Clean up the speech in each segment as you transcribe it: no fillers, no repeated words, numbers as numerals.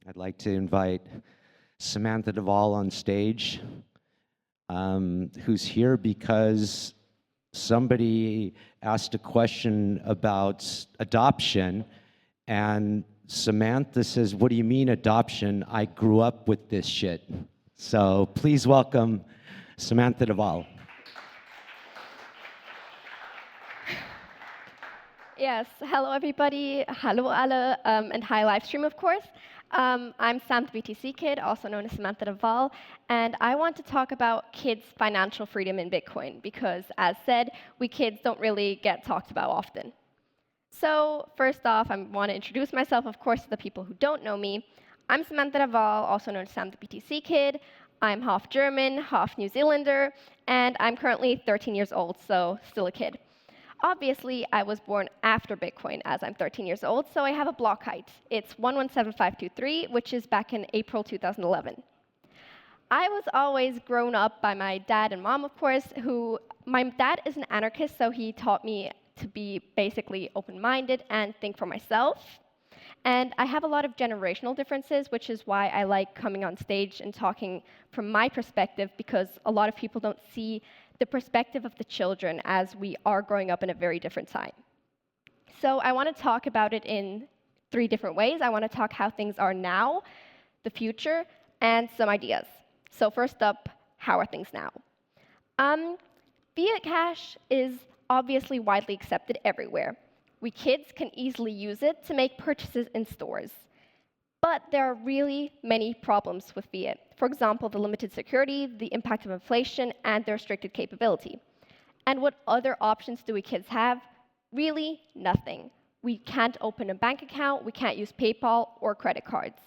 I'd like to invite Samantha de Waal on stage, who's here because somebody asked a question about adoption, and Samantha says, "What do you mean adoption? I grew up with this shit." So please welcome Samantha de Waal. Yes, hello everybody, hallo alle, and hi live stream of course. I'm Sam the BTC kid, also known as Samantha de Waal, and I want to talk about kids' financial freedom in Bitcoin because, as said, we kids don't really get talked about often. So first off, I want to introduce myself, of course, to the people who don't know me. I'm Samantha de Waal, also known as Sam the BTC kid. I'm half German, half New Zealander, and I'm currently 13 years old, so still a kid. Obviously, I was born after Bitcoin, as I'm 13 years old, so I have a block height. It's 117523, which is back in April 2011. I was always grown up by my dad and mom, of course, my dad is an anarchist, so he taught me to be basically open-minded and think for myself. And I have a lot of generational differences, which is why I like coming on stage and talking from my perspective, because a lot of people don't see the perspective of the children as we are growing up in a very different time. So I want to talk about it in 3 different ways. I want to talk how things are now, the future, and some ideas. So first up, how are things now? Fiat cash is obviously widely accepted everywhere. We kids can easily use it to make purchases in stores. But there are really many problems with fiat. For example, the limited security, the impact of inflation, and the restricted capability. And what other options do we kids have? Really, nothing. We can't open a bank account, we can't use PayPal or credit cards.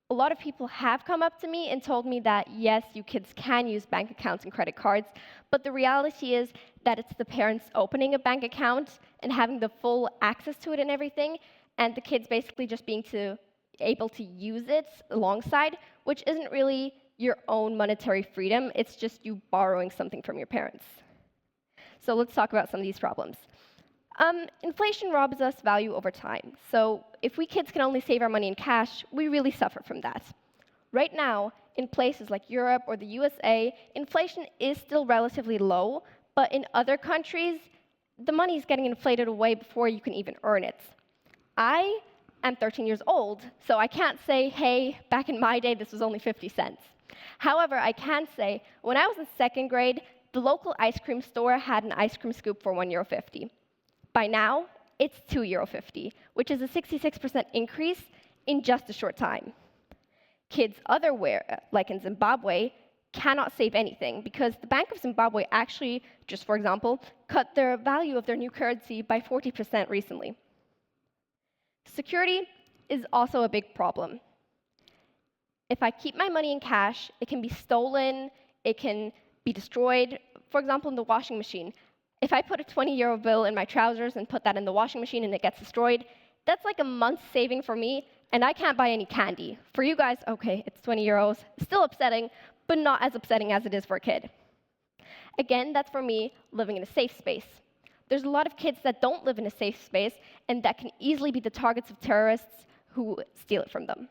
A lot of people have come up to me and told me that, yes, you kids can use bank accounts and credit cards, but the reality is that it's the parents opening a bank account and having the full access to it and everything, and the kids basically just being able to use it alongside, which isn't really your own monetary freedom, it's just you borrowing something from your parents. So let's talk about some of these problems. Inflation robs us value over time. So if we kids can only save our money in cash, we really suffer from that. Right now, in places like Europe or the USA, inflation is still relatively low, but in other countries, the money is getting inflated away before you can even earn it. I'm 13 years old, so I can't say, hey, back in my day, this was only 50 cents. However, I can say, when I was in 2nd grade, the local ice cream store had an ice cream scoop for €1.50. By now, it's €2.50, which is a 66% increase in just a short time. Kids otherwhere, like in Zimbabwe, cannot save anything because the Bank of Zimbabwe actually, just for example, cut the value of their new currency by 40% recently. Security is also a big problem. If I keep my money in cash, it can be stolen, it can be destroyed. For example, in the washing machine, if I put a €20 bill in my trousers and put that in the washing machine and it gets destroyed, that's like a month's saving for me, and I can't buy any candy. For you guys, okay, it's €20, still upsetting, but not as upsetting as it is for a kid. Again, that's for me living in a safe space. There's a lot of kids that don't live in a safe space and that can easily be the targets of terrorists who steal it from them.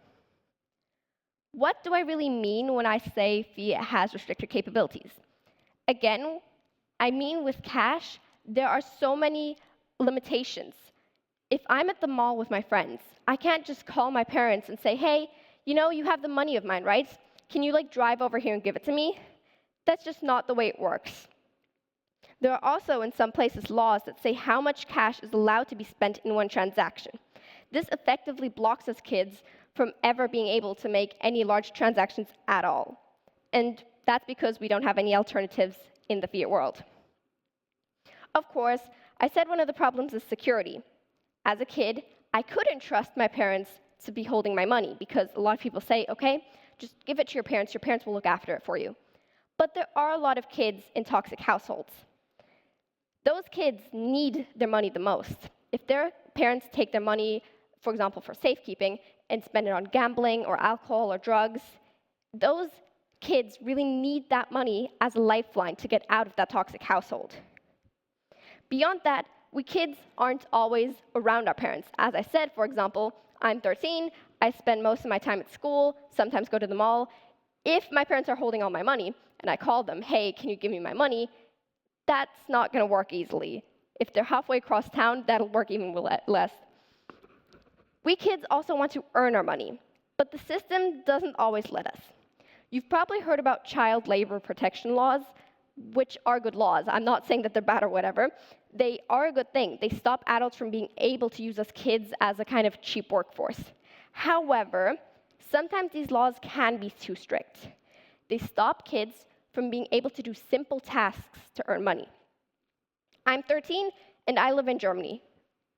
What do I really mean when I say fiat has restricted capabilities? Again, I mean with cash, there are so many limitations. If I'm at the mall with my friends, I can't just call my parents and say, hey, you have the money of mine, right? Can you drive over here and give it to me? That's just not the way it works. There are also, in some places, laws that say how much cash is allowed to be spent in one transaction. This effectively blocks us kids from ever being able to make any large transactions at all. And that's because we don't have any alternatives in the fiat world. Of course, I said one of the problems is security. As a kid, I couldn't trust my parents to be holding my money because a lot of people say, okay, just give it to your parents will look after it for you. But there are a lot of kids in toxic households. Those kids need their money the most. If their parents take their money, for example, for safekeeping, and spend it on gambling or alcohol or drugs, those kids really need that money as a lifeline to get out of that toxic household. Beyond that, we kids aren't always around our parents. As I said, for example, I'm 13, I spend most of my time at school, sometimes go to the mall. If my parents are holding all my money and I call them, hey, can you give me my money? That's not going to work easily. If they're halfway across town, that'll work even less. We kids also want to earn our money, but the system doesn't always let us. You've probably heard about child labor protection laws, which are good laws. I'm not saying that they're bad or whatever. They are a good thing. They stop adults from being able to use us kids as a kind of cheap workforce. However, sometimes these laws can be too strict. They stop kids from being able to do simple tasks to earn money. I'm 13 and I live in Germany.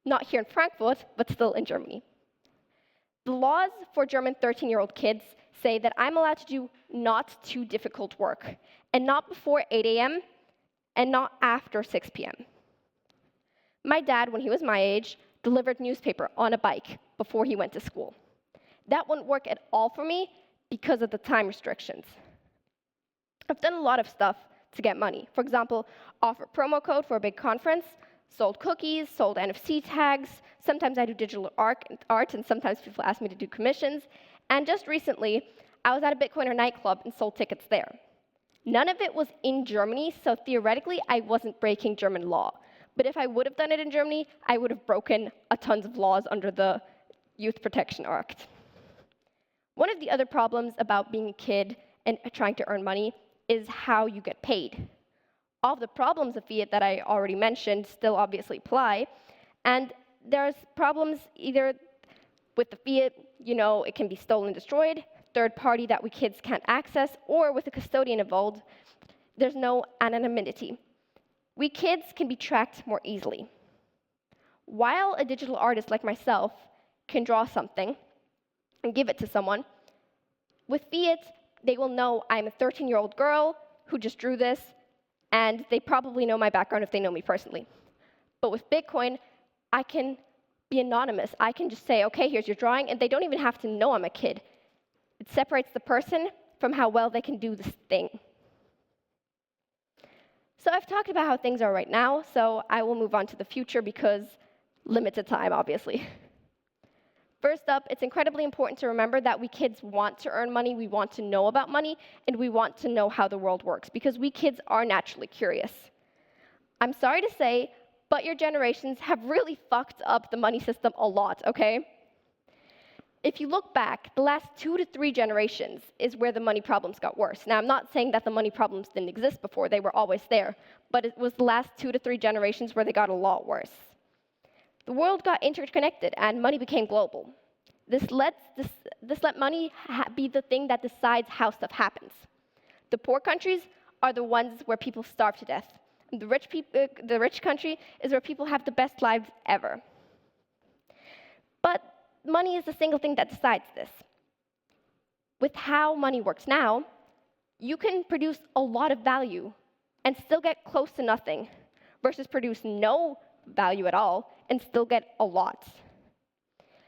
Not here in Frankfurt, but still in Germany. The laws for German 13-year-old kids say that I'm allowed to do not too difficult work, and not before 8 a.m. and not after 6 p.m. My dad, when he was my age, delivered newspaper on a bike before he went to school. That wouldn't work at all for me because of the time restrictions. I've done a lot of stuff to get money. For example, offer promo code for a big conference, sold cookies, sold NFC tags. Sometimes I do digital art, and sometimes people ask me to do commissions. And just recently, I was at a Bitcoiner nightclub and sold tickets there. None of it was in Germany, so theoretically, I wasn't breaking German law. But if I would have done it in Germany, I would have broken a tons of laws under the Youth Protection Act. One of the other problems about being a kid and trying to earn money is how you get paid. All of the problems of fiat that I already mentioned still obviously apply, and there's problems either with the fiat, it can be stolen and destroyed, third party that we kids can't access, or with a custodian involved, there's no anonymity. We kids can be tracked more easily. While a digital artist like myself can draw something and give it to someone, with fiat, they will know I'm a 13-year-old girl who just drew this, and they probably know my background if they know me personally. But with Bitcoin, I can be anonymous. I can just say, okay, here's your drawing, and they don't even have to know I'm a kid. It separates the person from how well they can do this thing. So I've talked about how things are right now, so I will move on to the future because limited time, obviously. First up, it's incredibly important to remember that we kids want to earn money, we want to know about money, and we want to know how the world works, because we kids are naturally curious. I'm sorry to say, but your generations have really fucked up the money system a lot, okay? If you look back, the last 2 to 3 generations is where the money problems got worse. Now, I'm not saying that the money problems didn't exist before, they were always there, but it was the last 2 to 3 generations where they got a lot worse. The world got interconnected and money became global. This let money be the thing that decides how stuff happens. The poor countries are the ones where people starve to death. And the rich country is where people have the best lives ever. But money is the single thing that decides this. With how money works now, you can produce a lot of value and still get close to nothing, versus produce no value at all and still get a lot.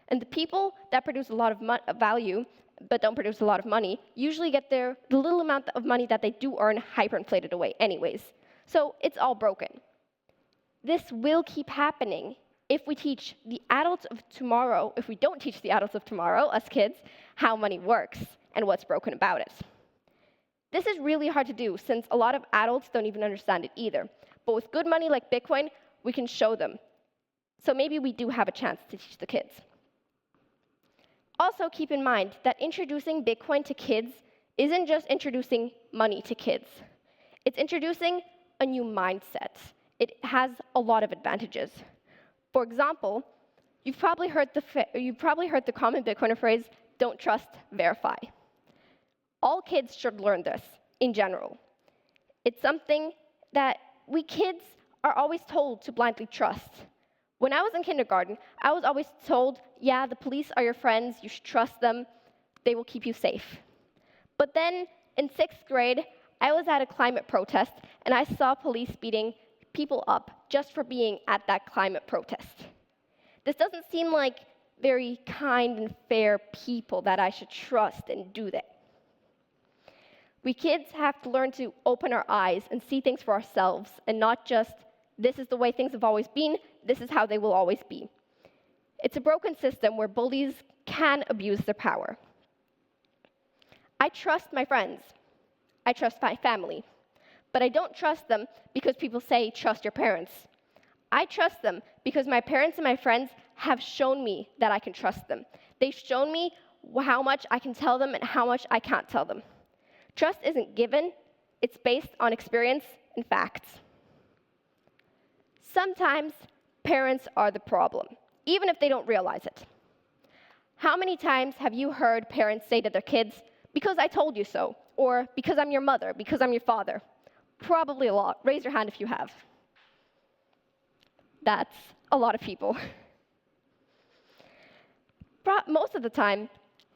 And the people that produce a lot of value but don't produce a lot of money usually get the little amount of money that they do earn hyperinflated away anyways. So it's all broken. This will keep happening if we teach the adults of tomorrow, if we don't teach the adults of tomorrow, us kids, how money works and what's broken about it. This is really hard to do since a lot of adults don't even understand it either. But with good money like Bitcoin, we can show them. So maybe we do have a chance to teach the kids. Also, keep in mind that introducing Bitcoin to kids isn't just introducing money to kids. It's introducing a new mindset. It has a lot of advantages. For example, you've probably heard the common Bitcoiner phrase, don't trust, verify. All kids should learn this in general. It's something that we kids are always told to blindly trust. When I was in kindergarten, I was always told, yeah, the police are your friends, you should trust them, they will keep you safe. But then in 6th grade, I was at a climate protest, and I saw police beating people up just for being at that climate protest. This doesn't seem like very kind and fair people that I should trust and do that. We kids have to learn to open our eyes and see things for ourselves and not just, this is the way things have always been, this is how they will always be. It's a broken system where bullies can abuse their power. I trust my friends. I trust my family. But I don't trust them because people say, trust your parents. I trust them because my parents and my friends have shown me that I can trust them. They've shown me how much I can tell them and how much I can't tell them. Trust isn't given, it's based on experience and facts. Sometimes parents are the problem, even if they don't realize it. How many times have you heard parents say to their kids, because I told you so, or because I'm your mother, because I'm your father? Probably a lot. Raise your hand if you have. That's a lot of people. Most of the time,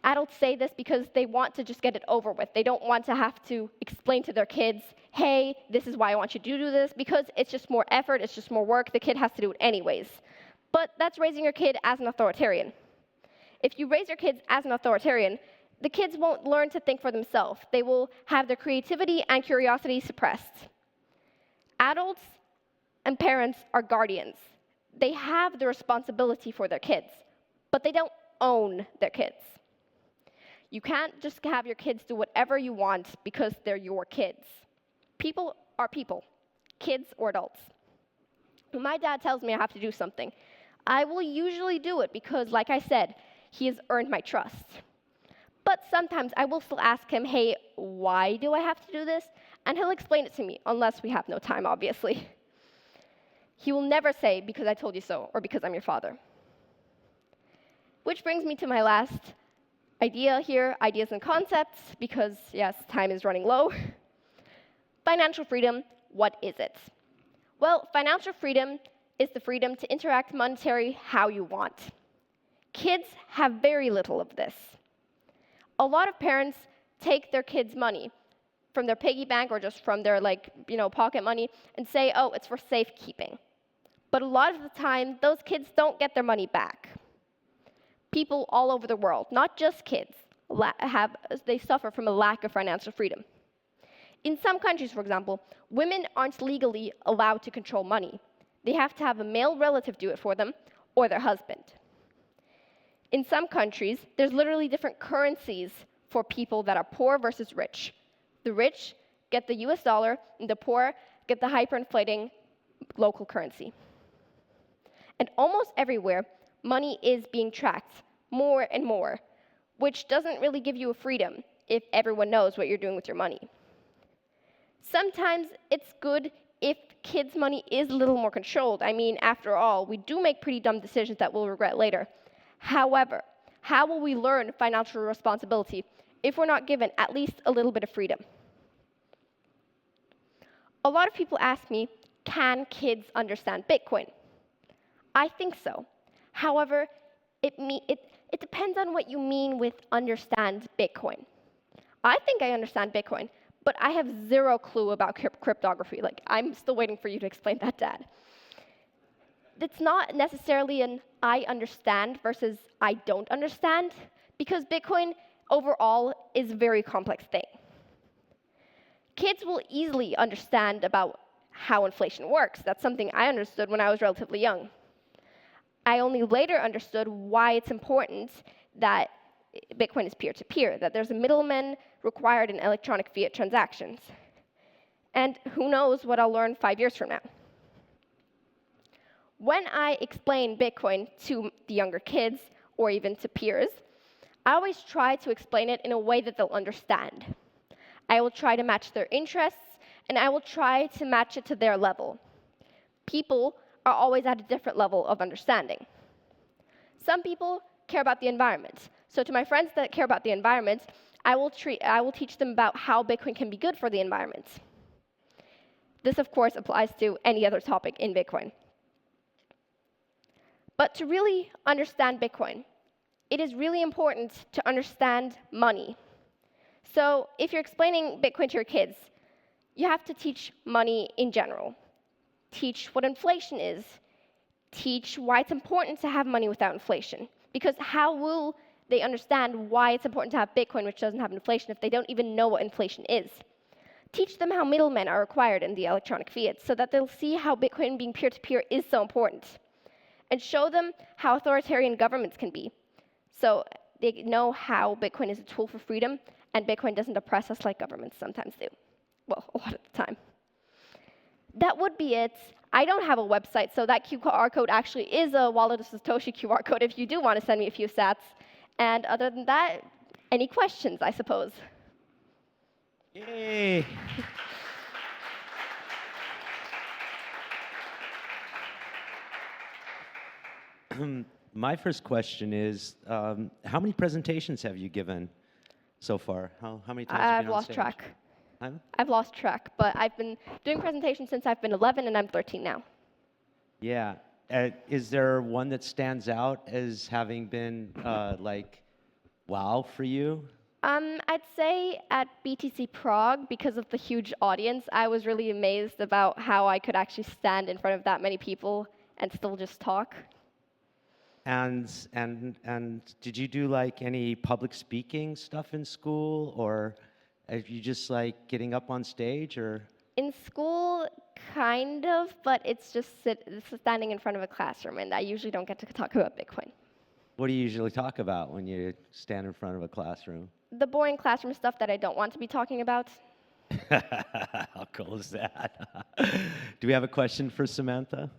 adults say this because they want to just get it over with. They don't want to have to explain to their kids, hey, this is why I want you to do this, because it's just more effort, it's just more work, the kid has to do it anyways. But that's raising your kid as an authoritarian. If you raise your kids as an authoritarian, the kids won't learn to think for themselves. They will have their creativity and curiosity suppressed. Adults and parents are guardians. They have the responsibility for their kids, but they don't own their kids. You can't just have your kids do whatever you want because they're your kids. People are people, kids or adults. When my dad tells me I have to do something, I will usually do it because, like I said, he has earned my trust. But sometimes I will still ask him, hey, why do I have to do this? And he'll explain it to me, unless we have no time, obviously. He will never say, because I told you so, or because I'm your father. Which brings me to my last idea here, ideas and concepts, because yes, time is running low. Financial freedom, what is it? Well, financial freedom is the freedom to interact monetary how you want. Kids have very little of this. A lot of parents take their kids' money from their piggy bank or just from their pocket money and say, oh, it's for safekeeping. But a lot of the time, those kids don't get their money back. People all over the world, not just kids, they suffer from a lack of financial freedom. In some countries, for example, women aren't legally allowed to control money. They have to have a male relative do it for them or their husband. In some countries, there's literally different currencies for people that are poor versus rich. The rich get the US dollar, and the poor get the hyperinflating local currency. And almost everywhere, money is being tracked more and more, which doesn't really give you a freedom if everyone knows what you're doing with your money. Sometimes it's good if kids' money is a little more controlled. I mean, after all, we do make pretty dumb decisions that we'll regret later. However, how will we learn financial responsibility if we're not given at least a little bit of freedom? A lot of people ask me, can kids understand Bitcoin? I think so. However, it depends on what you mean with understand Bitcoin. I think I understand Bitcoin, but I have zero clue about cryptography. I'm still waiting for you to explain that, Dad. It's not necessarily an I understand versus I don't understand, because Bitcoin overall is a very complex thing. Kids will easily understand about how inflation works. That's something I understood when I was relatively young. I only later understood why it's important that Bitcoin is peer-to-peer, that there's a middleman required in electronic fiat transactions. And who knows what I'll learn 5 years from now. When I explain Bitcoin to the younger kids, or even to peers, I always try to explain it in a way that they'll understand. I will try to match their interests, and I will try to match it to their level. People are always at a different level of understanding. Some people care about the environment. So to my friends that care about the environment, I will teach them about how Bitcoin can be good for the environment. This, of course, applies to any other topic in Bitcoin. But to really understand Bitcoin, it is really important to understand money. So if you're explaining Bitcoin to your kids, you have to teach money in general. Teach what inflation is. Teach why it's important to have money without inflation. Because how will they understand why it's important to have Bitcoin, which doesn't have inflation, if they don't even know what inflation is? Teach them how middlemen are required in the electronic fiat so that they'll see how Bitcoin being peer-to-peer is so important. and show them how authoritarian governments can be. So they know how Bitcoin is a tool for freedom, and Bitcoin doesn't oppress us like governments sometimes do. Well, a lot of the time. That would be it. I don't have a website, so that QR code actually is a Wallet of Satoshi QR code if you do want to send me a few sats. And other than that, any questions, I suppose? Yay! My first question is, how many presentations have you given so far? How many times have you I've been on lost stage? track. Huh? I've lost track, but I've been doing presentations since I've been 11, and I'm 13 now. Yeah. Is there one that stands out as having been like, wow for you? I'd say at BTC Prague, because of the huge audience, I was really amazed about how I could actually stand in front of that many people and still just talk. And did you do like any public speaking stuff in school, or are you just like getting up on stage, or? In school, kind of, but it's just standing in front of a classroom, and I usually don't get to talk about Bitcoin. What do you usually talk about when you stand in front of a classroom? The boring classroom stuff that I don't want to be talking about. How cool is that? Do we have a question for Samantha?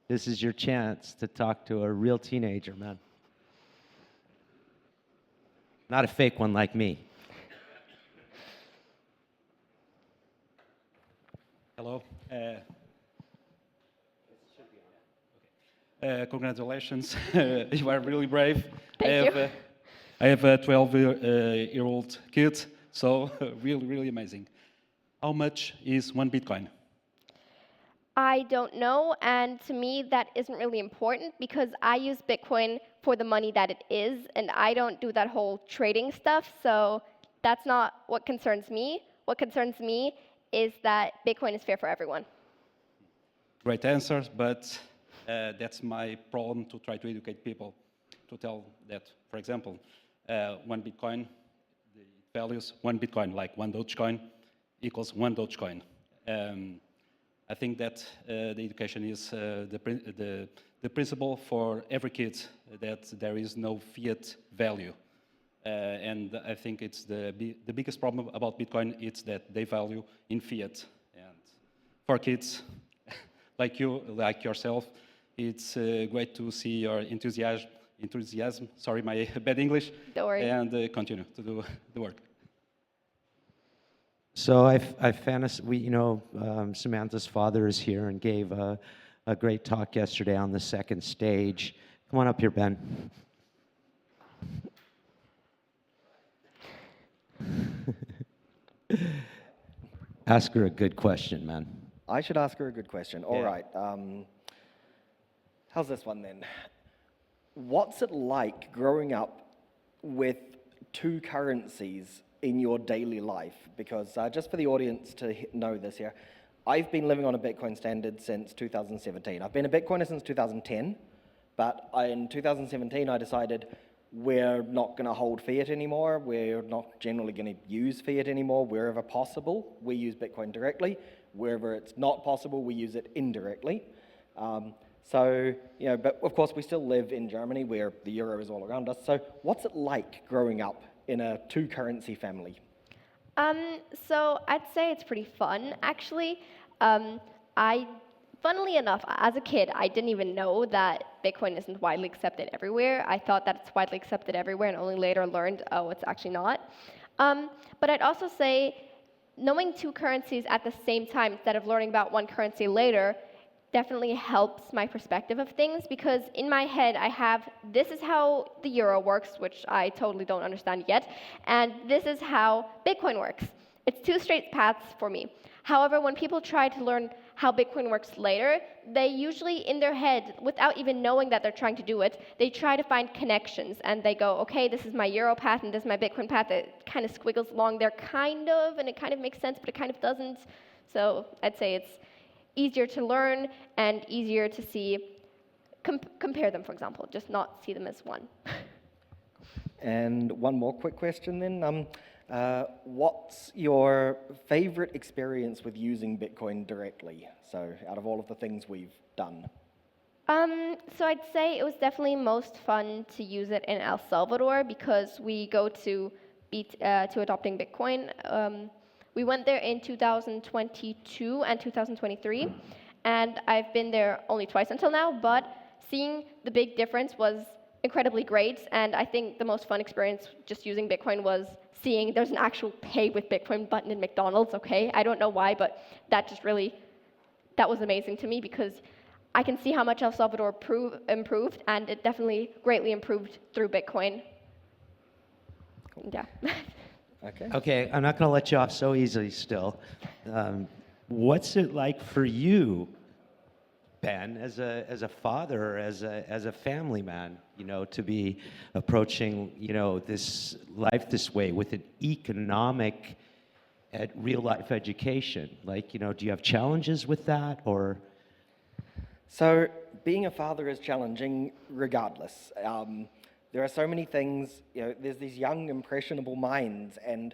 This is your chance to talk to a real teenager, man. Not a fake one like me. Hello. Congratulations. You are really brave. Thank you. I have a 12-year-old kid, so really, really amazing. How much is one Bitcoin? I don't know, and to me, that isn't really important because I use Bitcoin for the money that it is, and I don't do that whole trading stuff, so that's not what concerns me. What concerns me is that Bitcoin is fair for everyone. Great answer, but that's my problem to try to educate people, to tell that, for example, one Bitcoin, the values one Bitcoin, like one Dogecoin, equals one Dogecoin. I think that the education is the principle for every kid, that there is no fiat value. And I think it's the biggest problem about Bitcoin, it's that they value in fiat. And for kids like you, like yourself, it's great to see your enthusiasm, sorry my bad English, Don't worry. and continue to do the work. So Samantha's father is here and gave a great talk yesterday on the second stage. Come on up here, Ben. Ask her a good question, man. I should ask her a good question. All Yeah. right. How's this one then? What's it like growing up with two currencies in your daily life? Because just for the audience to know this here, I've been living on a Bitcoin standard since 2017. I've been a Bitcoiner since 2010, but in 2017 I decided we're not going to hold fiat anymore. We're not generally going to use fiat anymore. Wherever possible, we use Bitcoin directly. Wherever it's not possible, we use it indirectly. But of course we still live in Germany where the euro is all around us. So what's it like growing up in a two-currency family? So I'd say it's pretty fun, actually. Funnily enough, as a kid, I didn't even know that Bitcoin isn't widely accepted everywhere. I thought that it's widely accepted everywhere and only later learned, oh, it's actually not. But I'd also say knowing two currencies at the same time instead of learning about one currency later definitely helps my perspective of things, because in my head I have, this is how the euro works, which I totally don't understand yet, and this is how Bitcoin works. It's two straight paths for me. However, when people try to learn how Bitcoin works later, they usually, in their head, without even knowing that they're trying to do it, they try to find connections, and they go, okay, this is my euro path, and this is my Bitcoin path. It kind of squiggles along there, kind of, and it kind of makes sense, but it kind of doesn't. So I'd say it's easier to learn and easier to see, compare them, for example, just not see them as one. And one more quick question then. What's your favorite experience with using Bitcoin directly? So out of all of the things we've done. So I'd say it was definitely most fun to use it in El Salvador because we go to to adopting Bitcoin. We went there in 2022 and 2023, and I've been there only twice until now. But seeing the big difference was incredibly great, and I think the most fun experience just using Bitcoin was seeing there's an actual pay with Bitcoin button in McDonald's. Okay, I don't know why, but that was amazing to me because I can see how much El Salvador improved, and it definitely greatly improved through Bitcoin. Yeah. Okay. Okay, I'm not going to let you off so easily still. What's it like for you, Ben, as a father, as a family man, to be approaching, this life this way with an economic, real life education? Like, do you have challenges with that, or? So being a father is challenging regardless. There are so many things, there's these young, impressionable minds, and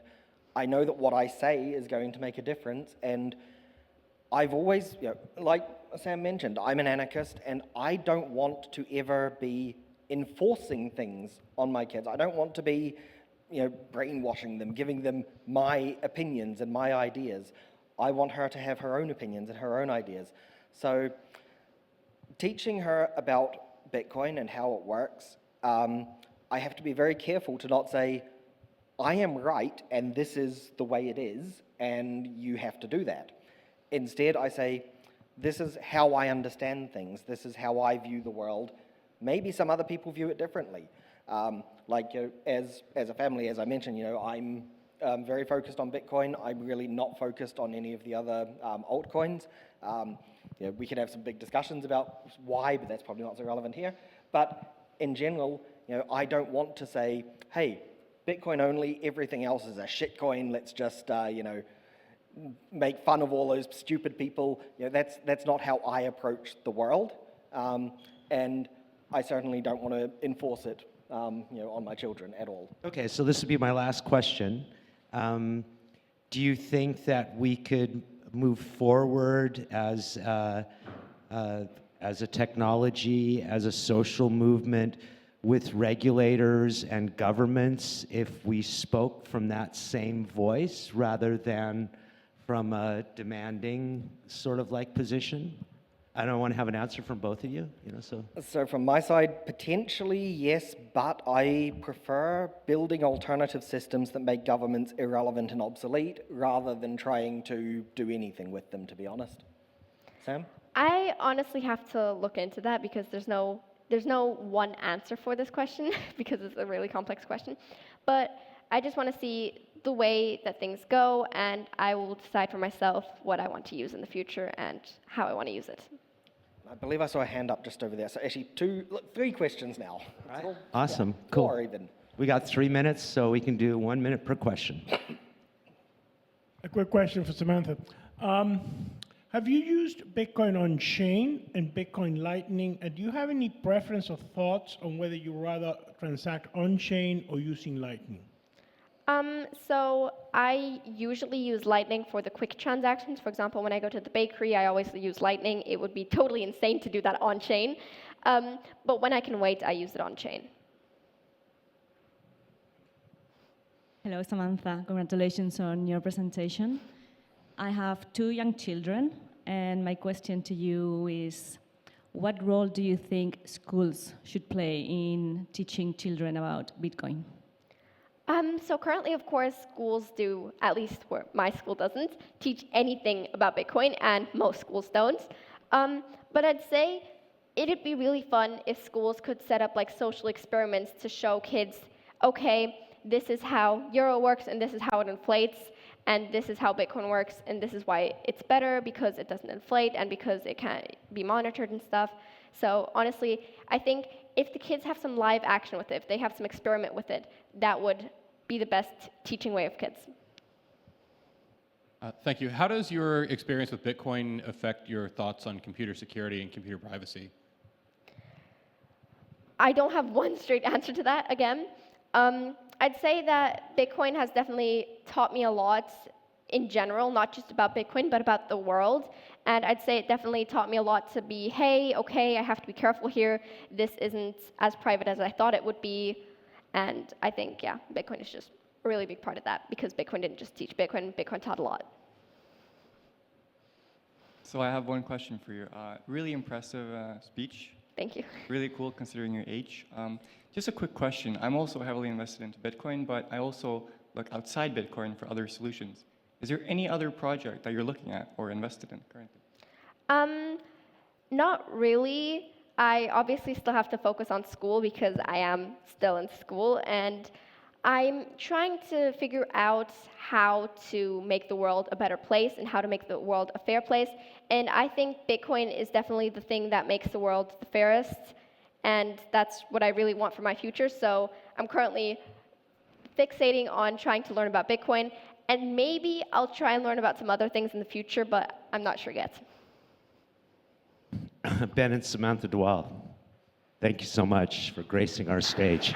I know that what I say is going to make a difference, and I've always, like Sam mentioned, I'm an anarchist, and I don't want to ever be enforcing things on my kids. I don't want to be, brainwashing them, giving them my opinions and my ideas. I want her to have her own opinions and her own ideas. So teaching her about Bitcoin and how it works, I have to be very careful to not say, I am right and this is the way it is and you have to do that. Instead, I say, this is how I understand things. This is how I view the world. Maybe some other people view it differently. As a family, as I mentioned, I'm very focused on Bitcoin. I'm really not focused on any of the other altcoins. We can have some big discussions about why, but that's probably not so relevant here. But in general, I don't want to say, hey, Bitcoin only, everything else is a shitcoin. Let's just, make fun of all those stupid people. That's not how I approach the world, and I certainly don't want to enforce it, on my children at all. Okay, so this would be my last question. Do you think that we could move forward as a technology, as a social movement, with regulators and governments if we spoke from that same voice rather than from a demanding sort of like position? I don't want to have an answer from both of you, So from my side, potentially yes, but I prefer building alternative systems that make governments irrelevant and obsolete rather than trying to do anything with them, to be honest. Sam? I honestly have to look into that because there's no one answer for this question because it's a really complex question. But I just want to see the way that things go, and I will decide for myself what I want to use in the future and how I want to use it. I believe I saw a hand up just over there. So actually, 3 questions now. Right. All- Awesome. yeah, Cool. 4 even. We got 3 minutes, so we can do 1 minute per question. A quick question for Samantha. Have you used Bitcoin on chain and Bitcoin Lightning? And do you have any preference or thoughts on whether you rather transact on chain or using Lightning? So I usually use Lightning for the quick transactions. For example, when I go to the bakery, I always use Lightning. It would be totally insane to do that on chain. But when I can wait, I use it on chain. Hello, Samantha. Congratulations on your presentation. I have 2 young children, and my question to you is, what role do you think schools should play in teaching children about Bitcoin? So currently, of course, schools do, at least where my school doesn't, teach anything about Bitcoin, and most schools don't. But I'd say it'd be really fun if schools could set up like social experiments to show kids, okay, this is how Euro works, and this is how it inflates, and this is how Bitcoin works, and this is why it's better because it doesn't inflate and because it can't be monitored and stuff. So honestly, I think if the kids have some live action with it, if they have some experiment with it, that would be the best teaching way of kids. Thank you. How does your experience with Bitcoin affect your thoughts on computer security and computer privacy? I don't have one straight answer to that again. I'd say that Bitcoin has definitely taught me a lot in general, not just about Bitcoin, but about the world. And I'd say it definitely taught me a lot to be, hey, okay, I have to be careful here. This isn't as private as I thought it would be. And I think, yeah, Bitcoin is just a really big part of that, because Bitcoin didn't just teach Bitcoin, Bitcoin taught a lot. So I have one question for you. Really impressive speech. Thank you. Really cool considering your age. Just a quick question. I'm also heavily invested into Bitcoin, but I also look outside Bitcoin for other solutions. Is there any other project that you're looking at or invested in currently? Not really. I obviously still have to focus on school because I am still in school, and I'm trying to figure out how to make the world a better place and how to make the world a fair place. And I think Bitcoin is definitely the thing that makes the world the fairest, and that's what I really want for my future. So I'm currently fixating on trying to learn about Bitcoin, and maybe I'll try and learn about some other things in the future, but I'm not sure yet. Ben and Samantha de Waal, thank you so much for gracing our stage.